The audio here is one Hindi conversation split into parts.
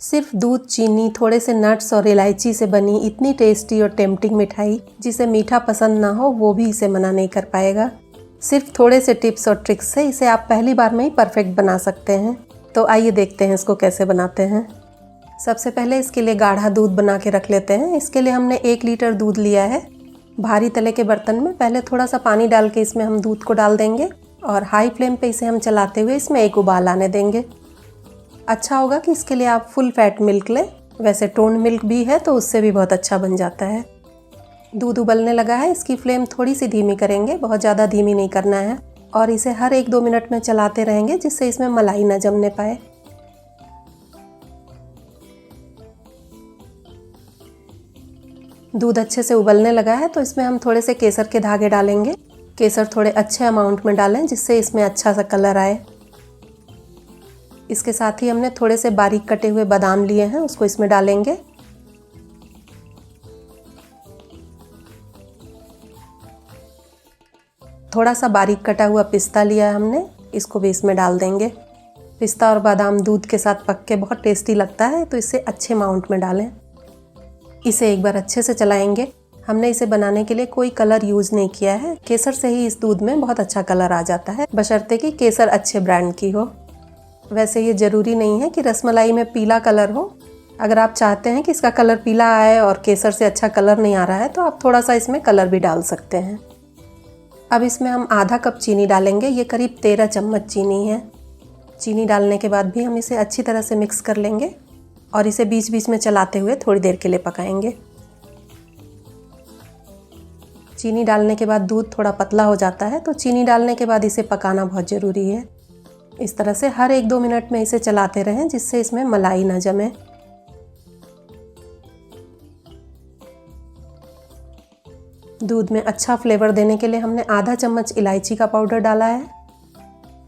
सिर्फ दूध, चीनी, थोड़े से नट्स और इलायची से बनी इतनी टेस्टी और टेम्पटिंग मिठाई जिसे मीठा पसंद ना हो वो भी इसे मना नहीं कर पाएगा। सिर्फ थोड़े से टिप्स और ट्रिक्स से इसे आप पहली बार में ही परफेक्ट बना सकते हैं। तो आइए देखते हैं इसको कैसे बनाते हैं। सबसे पहले इसके लिए गाढ़ा दूध बना के रख लेते हैं। इसके लिए हमने 1 लीटर दूध लिया है। भारी तले के बर्तन में पहले थोड़ा सा पानी डाल के इसमें हम दूध को डाल देंगे और हाई फ्लेम पे इसे हम चलाते हुए इसमें एक उबाल आने देंगे। अच्छा होगा कि इसके लिए आप फुल फैट मिल्क लें, वैसे टोन मिल्क भी है तो उससे भी बहुत अच्छा बन जाता है। दूध उबलने लगा है, इसकी फ्लेम थोड़ी सी धीमी करेंगे, बहुत ज़्यादा धीमी नहीं करना है और इसे हर 1-2 मिनट में चलाते रहेंगे जिससे इसमें मलाई न जमने पाए। दूध अच्छे से उबलने लगा है तो इसमें हम थोड़े से केसर के धागे डालेंगे। केसर थोड़े अच्छे अमाउंट में डालें जिससे इसमें अच्छा सा कलर आए। इसके साथ ही हमने थोड़े से बारीक कटे हुए बादाम लिए हैं, उसको इसमें डालेंगे। थोड़ा सा बारीक कटा हुआ पिस्ता लिया है हमने, इसको भी इसमें डाल देंगे। पिस्ता और बादाम दूध के साथ पक के बहुत टेस्टी लगता है तो इसे अच्छे अमाउंट में डालें। इसे एक बार अच्छे से चलाएंगे। हमने इसे बनाने के लिए कोई कलर यूज़ नहीं किया है। केसर से ही इस दूध में बहुत अच्छा कलर आ जाता है, बशर्ते कि केसर अच्छे ब्रांड की हो। वैसे ये ज़रूरी नहीं है कि रसमलाई में पीला कलर हो। अगर आप चाहते हैं कि इसका कलर पीला आए और केसर से अच्छा कलर नहीं आ रहा है तो आप थोड़ा सा इसमें कलर भी डाल सकते हैं। अब इसमें हम आधा कप चीनी डालेंगे। ये करीब 13 चम्मच चीनी है। चीनी डालने के बाद भी हम इसे अच्छी तरह से मिक्स कर लेंगे और इसे बीच बीच में चलाते हुए थोड़ी देर के लिए पकाएंगे। चीनी डालने के बाद दूध थोड़ा पतला हो जाता है तो चीनी डालने के बाद इसे पकाना बहुत ज़रूरी है। इस तरह से हर 1-2 मिनट में इसे चलाते रहें जिससे इसमें मलाई ना जमे। दूध में अच्छा फ्लेवर देने के लिए हमने आधा चम्मच इलायची का पाउडर डाला है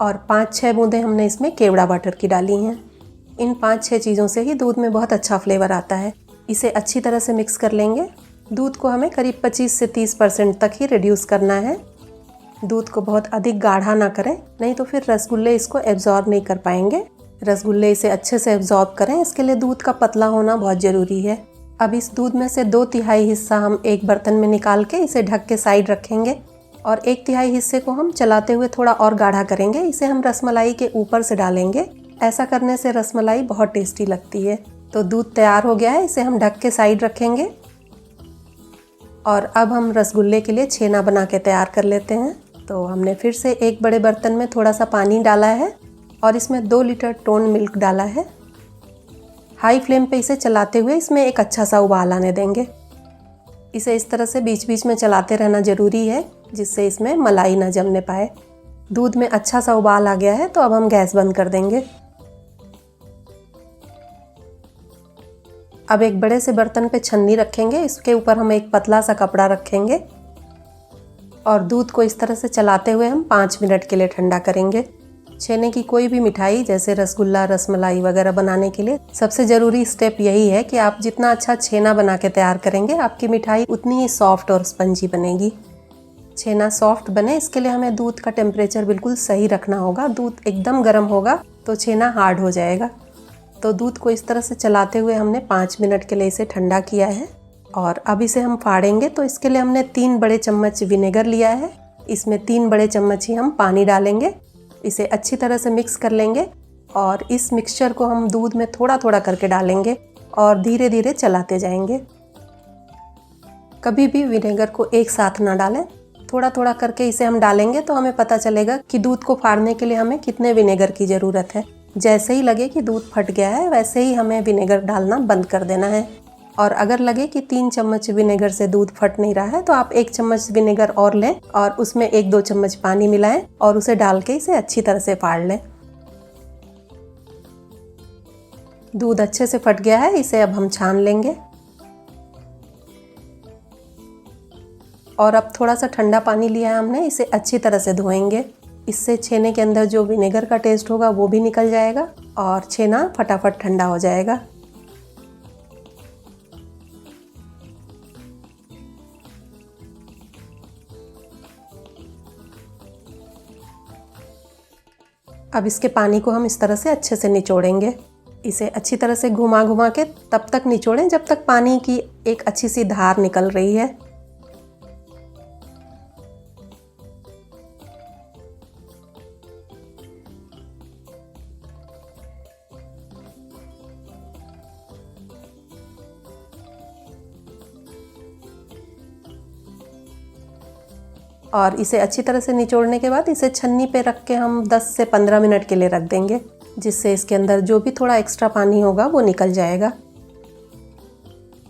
और 5-6 बूंदें हमने इसमें केवड़ा वाटर की डाली हैं। इन 5-6 चीज़ों से ही दूध में बहुत अच्छा फ्लेवर आता है। इसे अच्छी तरह से मिक्स कर लेंगे। दूध को हमें करीब 25 से 30% तक ही रिड्यूस करना है। दूध को बहुत अधिक गाढ़ा ना करें, नहीं तो फिर रसगुल्ले इसको एब्जॉर्ब नहीं कर पाएंगे। रसगुल्ले इसे अच्छे से एब्जॉर्ब करें, इसके लिए दूध का पतला होना बहुत ज़रूरी है। अब इस दूध में से 2/3 हिस्सा हम एक बर्तन में निकाल के इसे ढक के साइड रखेंगे और 1/3 हिस्से को हम चलाते हुए थोड़ा और गाढ़ा करेंगे। इसे हम रसमलाई के ऊपर से डालेंगे। ऐसा करने से रसमलाई बहुत टेस्टी लगती है। तो दूध तैयार हो गया है, इसे हम ढक के साइड रखेंगे और अब हम रसगुल्ले के लिए छेना बना के तैयार कर लेते हैं। तो हमने फिर से एक बड़े बर्तन में थोड़ा सा पानी डाला है और इसमें 2 लीटर टोन मिल्क डाला है। हाई फ्लेम पे इसे चलाते हुए इसमें एक अच्छा सा उबाल आने देंगे। इसे इस तरह से बीच बीच में चलाते रहना ज़रूरी है जिससे इसमें मलाई ना जमने पाए। दूध में अच्छा सा उबाल आ गया है तो अब हम गैस बंद कर देंगे। अब एक बड़े से बर्तन पे छन्नी रखेंगे, इसके ऊपर हम एक पतला सा कपड़ा रखेंगे और दूध को इस तरह से चलाते हुए हम 5 मिनट के लिए ठंडा करेंगे। छेने की कोई भी मिठाई जैसे रसगुल्ला, रसमलाई वगैरह बनाने के लिए सबसे ज़रूरी स्टेप यही है कि आप जितना अच्छा छेना बना के तैयार करेंगे आपकी मिठाई उतनी ही सॉफ्ट और स्पंजी बनेगी। छेना सॉफ्ट बने इसके लिए हमें दूध का टेम्परेचर बिल्कुल सही रखना होगा। दूध एकदम गर्म होगा तो छेना हार्ड हो जाएगा। तो दूध को इस तरह से चलाते हुए हमने 5 मिनट के लिए इसे ठंडा किया है और अब इसे हम फाड़ेंगे। तो इसके लिए हमने 3 बड़े चम्मच विनेगर लिया है। इसमें 3 बड़े चम्मच ही हम पानी डालेंगे। इसे अच्छी तरह से मिक्स कर लेंगे और इस मिक्सचर को हम दूध में थोड़ा थोड़ा करके डालेंगे और धीरे धीरे चलाते जाएंगे। कभी भी विनेगर को एक साथ ना डालें, थोड़ा थोड़ा करके इसे हम डालेंगे तो हमें पता चलेगा कि दूध को फाड़ने के लिए हमें कितने विनेगर की ज़रूरत है। जैसे ही लगे कि दूध फट गया है वैसे ही हमें विनेगर डालना बंद कर देना है। और अगर लगे कि 3 चम्मच विनेगर से दूध फट नहीं रहा है तो आप 1 चम्मच विनेगर और लें और उसमें 1-2 चम्मच पानी मिलाएं और उसे डाल के इसे अच्छी तरह से फाड़ लें। दूध अच्छे से फट गया है, इसे अब हम छान लेंगे और अब थोड़ा सा ठंडा पानी लिया है हमने, इसे अच्छी तरह से धोएंगे। इससे छेने के अंदर जो विनेगर का टेस्ट होगा वो भी निकल जाएगा और छेना फटाफट ठंडा हो जाएगा। अब इसके पानी को हम इस तरह से अच्छे से निचोड़ेंगे। इसे अच्छी तरह से घुमा घुमा के तब तक निचोड़ें जब तक पानी की एक अच्छी सी धार निकल रही है। और इसे अच्छी तरह से निचोड़ने के बाद इसे छन्नी पे रख के हम 10 से 15 मिनट के लिए रख देंगे, जिससे इसके अंदर जो भी थोड़ा एक्स्ट्रा पानी होगा वो निकल जाएगा।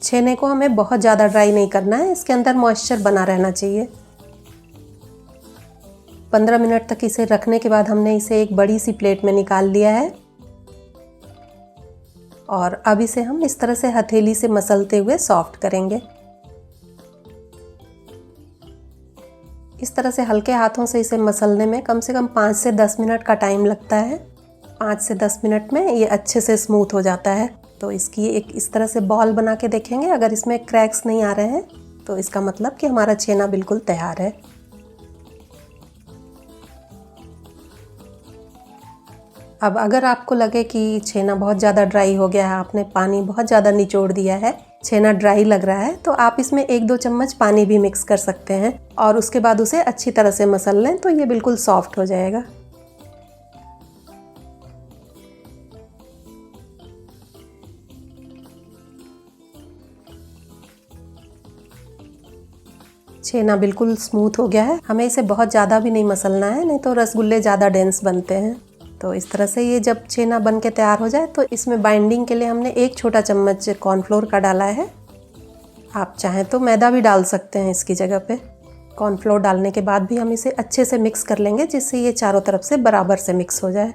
छेने को हमें बहुत ज़्यादा ड्राई नहीं करना है, इसके अंदर मॉइस्चर बना रहना चाहिए। 15 मिनट तक इसे रखने के बाद हमने इसे एक बड़ी सी प्लेट में निकाल लिया है और अब इसे हम इस तरह से हथेली से मसलते हुए सॉफ्ट करेंगे। इस तरह से हल्के हाथों से इसे मसलने में कम से कम 5 से 10 मिनट का टाइम लगता है। 5 से 10 मिनट में ये अच्छे से स्मूथ हो जाता है। तो इसकी एक इस तरह से बॉल बना के देखेंगे, अगर इसमें क्रैक्स नहीं आ रहे हैं तो इसका मतलब कि हमारा छेना बिल्कुल तैयार है। अब अगर आपको लगे कि छेना बहुत ज़्यादा ड्राई हो गया है, आपने पानी बहुत ज़्यादा निचोड़ दिया है, छेना ड्राई लग रहा है, तो आप इसमें 1-2 चम्मच पानी भी मिक्स कर सकते हैं और उसके बाद उसे अच्छी तरह से मसल लें तो ये बिल्कुल सॉफ्ट हो जाएगा। छेना बिल्कुल स्मूथ हो गया है, हमें इसे बहुत ज़्यादा भी नहीं मसलना है, नहीं तो रसगुल्ले ज़्यादा डेंस बनते हैं। तो इस तरह से ये जब छेना बन के तैयार हो जाए तो इसमें बाइंडिंग के लिए हमने 1 छोटा चम्मच कॉर्नफ्लोर का डाला है। आप चाहें तो मैदा भी डाल सकते हैं इसकी जगह पे। कॉर्नफ्लोर डालने के बाद भी हम इसे अच्छे से मिक्स कर लेंगे, जिससे ये चारों तरफ से बराबर से मिक्स हो जाए।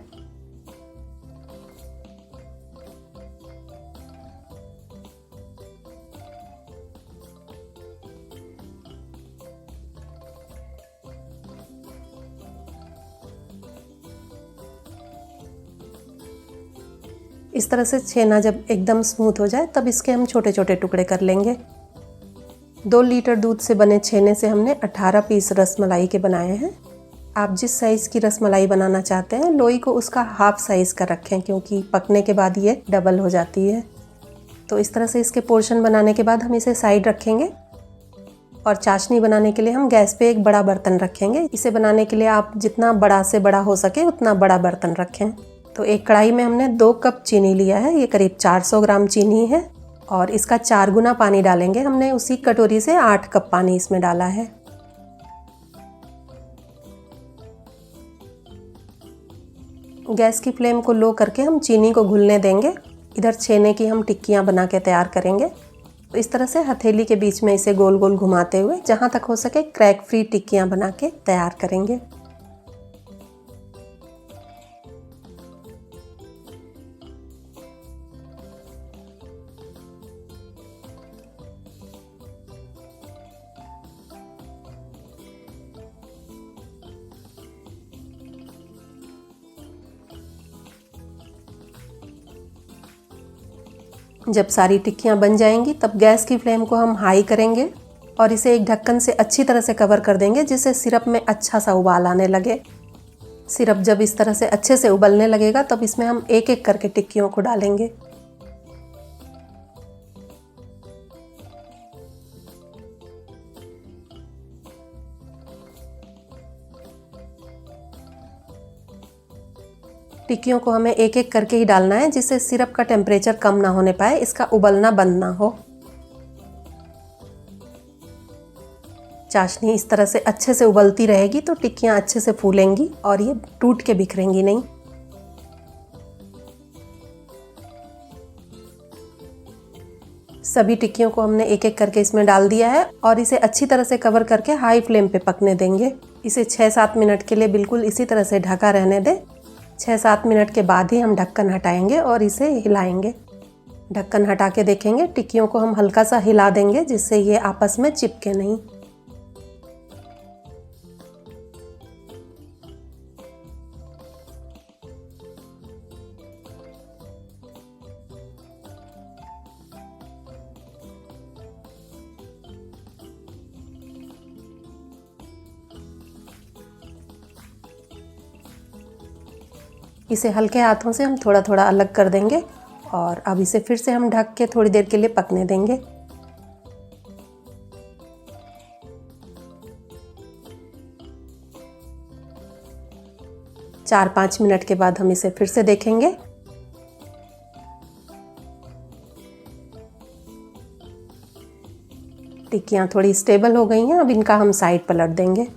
इस तरह से छेना जब एकदम स्मूथ हो जाए तब इसके हम छोटे छोटे टुकड़े कर लेंगे। 2 लीटर दूध से बने छेने से हमने 18 पीस रसमलाई के बनाए हैं। आप जिस साइज़ की रसमलाई बनाना चाहते हैं, लोई को उसका हाफ साइज़ का रखें, क्योंकि पकने के बाद ये डबल हो जाती है। तो इस तरह से इसके पोर्शन बनाने के बाद हम इसे साइड रखेंगे और चाशनी बनाने के लिए हम गैस पे एक बड़ा बर्तन रखेंगे। इसे बनाने के लिए आप जितना बड़ा से बड़ा हो सके उतना बड़ा बर्तन रखें। तो एक कढ़ाई में हमने 2 कप चीनी लिया है, ये करीब 400 ग्राम चीनी है और इसका 4 गुना पानी डालेंगे। हमने उसी कटोरी से 8 कप पानी इसमें डाला है। गैस की फ्लेम को लो करके हम चीनी को घुलने देंगे। इधर छेने की हम टिक्कियाँ बना के तैयार करेंगे। तो इस तरह से हथेली के बीच में इसे गोल गोल घुमाते हुए जहाँ तक हो सके क्रैक फ्री टिक्कियाँ बना के तैयार करेंगे। जब सारी टिक्कियाँ बन जाएंगी तब गैस की फ्लेम को हम हाई करेंगे और इसे एक ढक्कन से अच्छी तरह से कवर कर देंगे, जिससे सिरप में अच्छा सा उबाल आने लगे। सिरप जब इस तरह से अच्छे से उबलने लगेगा तब इसमें हम एक एक करके टिक्कियों को डालेंगे। टिक्कियों को हमें एक एक करके ही डालना है, जिससे सिरप का टेम्परेचर कम ना होने पाए, इसका उबलना बंद ना हो। चाशनी इस तरह से अच्छे से उबलती रहेगी तो टिक्कियाँ अच्छे से फूलेंगी और ये टूट के बिखरेंगी नहीं। सभी टिक्कियों को हमने एक एक करके इसमें डाल दिया है और इसे अच्छी तरह से कवर करके हाई फ्लेम पे पकने देंगे। इसे 6-7 मिनट के लिए बिल्कुल इसी तरह से ढका रहने दें। 6-7 मिनट के बाद ही हम ढक्कन हटाएंगे और इसे हिलाएंगे। ढक्कन हटा के देखेंगे, टिक्कियों को हम हल्का सा हिला देंगे, जिससे ये आपस में चिपके नहीं। इसे हल्के हाथों से हम थोड़ा थोड़ा अलग कर देंगे और अब इसे फिर से हम ढक के थोड़ी देर के लिए पकने देंगे। चार 5 मिनट के बाद हम इसे फिर से देखेंगे। टिक्कियाँ थोड़ी स्टेबल हो गई हैं, अब इनका हम साइड पलट देंगे।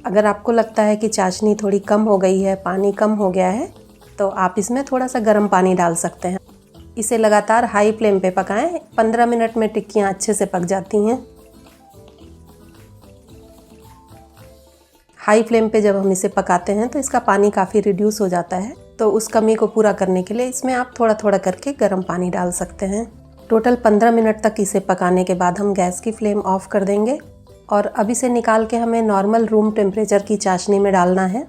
अगर आपको लगता है कि चाशनी थोड़ी कम हो गई है, पानी कम हो गया है, तो आप इसमें थोड़ा सा गर्म पानी डाल सकते हैं। इसे लगातार हाई फ्लेम पे पकाएं। 15 मिनट में टिक्कियाँ अच्छे से पक जाती हैं। हाई फ्लेम पे जब हम इसे पकाते हैं तो इसका पानी काफ़ी रिड्यूस हो जाता है, तो उस कमी को पूरा करने के लिए इसमें आप थोड़ा थोड़ा करके गर्म पानी डाल सकते हैं। टोटल 15 मिनट तक इसे पकाने के बाद हम गैस की फ्लेम ऑफ कर देंगे और अब इसे निकाल के हमें नॉर्मल रूम टेम्परेचर की चाशनी में डालना है।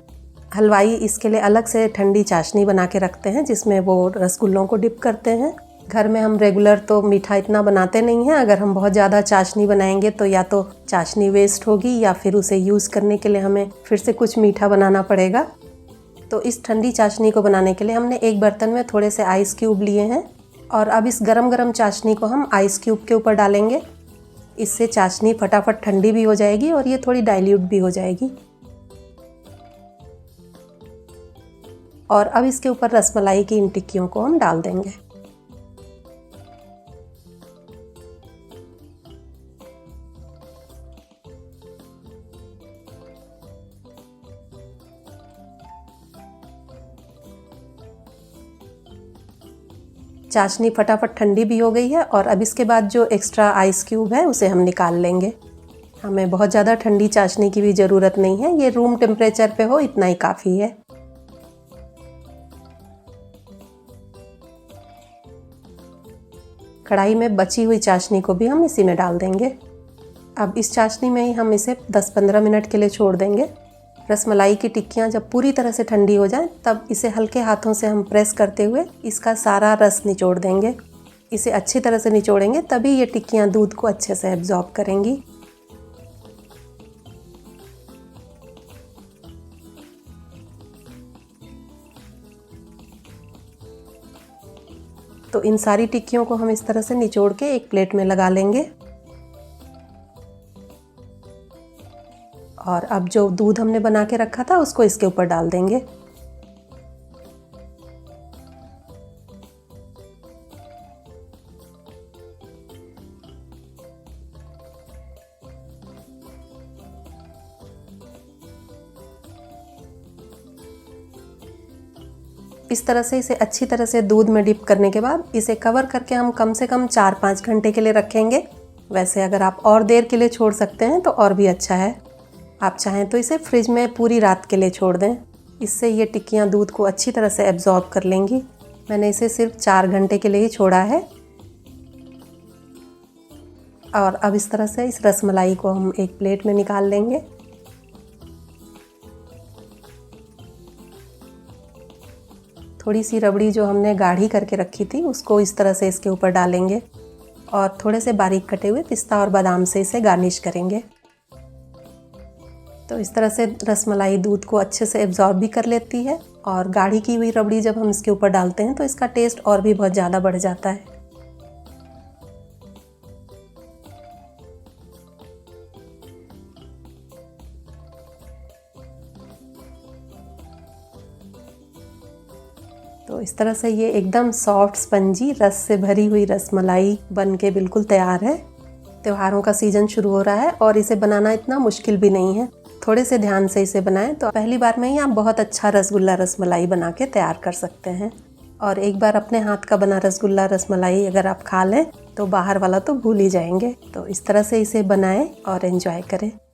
हलवाई इसके लिए अलग से ठंडी चाशनी बना के रखते हैं जिसमें वो रसगुल्लों को डिप करते हैं। घर में हम रेगुलर तो मीठा इतना बनाते नहीं हैं। अगर हम बहुत ज़्यादा चाशनी बनाएंगे तो या तो चाशनी वेस्ट होगी या फिर उसे यूज़ करने के लिए हमें फिर से कुछ मीठा बनाना पड़ेगा। तो इस ठंडी चाशनी को बनाने के लिए हमने एक बर्तन में थोड़े से आइस क्यूब लिए हैं और अब इस गरम गरम चाशनी को हम आइस क्यूब के ऊपर डालेंगे। इससे चाशनी फटाफट ठंडी भी हो जाएगी और ये थोड़ी डाइल्यूट भी हो जाएगी। और अब इसके ऊपर रसमलाई की इन टिक्कियों को हम डाल देंगे। चाशनी फटाफट ठंडी भी हो गई है और अब इसके बाद जो एक्स्ट्रा आइस क्यूब है उसे हम निकाल लेंगे। हमें बहुत ज़्यादा ठंडी चाशनी की भी ज़रूरत नहीं है, ये रूम टेम्परेचर पे हो इतना ही काफ़ी है। कढ़ाई में बची हुई चाशनी को भी हम इसी में डाल देंगे। अब इस चाशनी में ही हम इसे 10-15 मिनट के लिए छोड़ देंगे। रसमलाई की टिक्कियाँ जब पूरी तरह से ठंडी हो जाए तब इसे हल्के हाथों से हम प्रेस करते हुए इसका सारा रस निचोड़ देंगे। इसे अच्छी तरह से निचोड़ेंगे तभी ये टिक्कियाँ दूध को अच्छे से एब्जॉर्ब करेंगी। तो इन सारी टिक्कियों को हम इस तरह से निचोड़ के एक प्लेट में लगा लेंगे और अब जो दूध हमने बना के रखा था उसको इसके ऊपर डाल देंगे। इस तरह से इसे अच्छी तरह से दूध में डिप करने के बाद इसे कवर करके हम कम से कम 4-5 घंटे के लिए रखेंगे। वैसे अगर आप और देर के लिए छोड़ सकते हैं तो और भी अच्छा है। आप चाहें तो इसे फ्रिज में पूरी रात के लिए छोड़ दें, इससे ये टिक्कियाँ दूध को अच्छी तरह से एब्जॉर्ब कर लेंगी। मैंने इसे सिर्फ 4 घंटे के लिए ही छोड़ा है। और अब इस तरह से इस रसमलाई को हम एक प्लेट में निकाल लेंगे। थोड़ी सी रबड़ी जो हमने गाढ़ी करके रखी थी उसको इस तरह से इसके ऊपर डालेंगे और थोड़े से बारीक कटे हुए पिस्ता और बादाम से इसे गार्निश करेंगे। तो इस तरह से रसमलाई दूध को अच्छे से एब्जॉर्ब भी कर लेती है और गाढ़ी की हुई रबड़ी जब हम इसके ऊपर डालते हैं तो इसका टेस्ट और भी बहुत ज़्यादा बढ़ जाता है। तो इस तरह से ये एकदम सॉफ्ट स्पंजी रस से भरी हुई रसमलाई बन के बिल्कुल तैयार है। त्योहारों का सीज़न शुरू हो रहा है और इसे बनाना इतना मुश्किल भी नहीं है। थोड़े से ध्यान से इसे बनाएं तो पहली बार में ही आप बहुत अच्छा रसगुल्ला रसमलाई बना के तैयार कर सकते हैं। और एक बार अपने हाथ का बना रसगुल्ला रसमलाई अगर आप खा लें तो बाहर वाला तो भूल ही जाएंगे। तो इस तरह से इसे बनाएं और एंजॉय करें।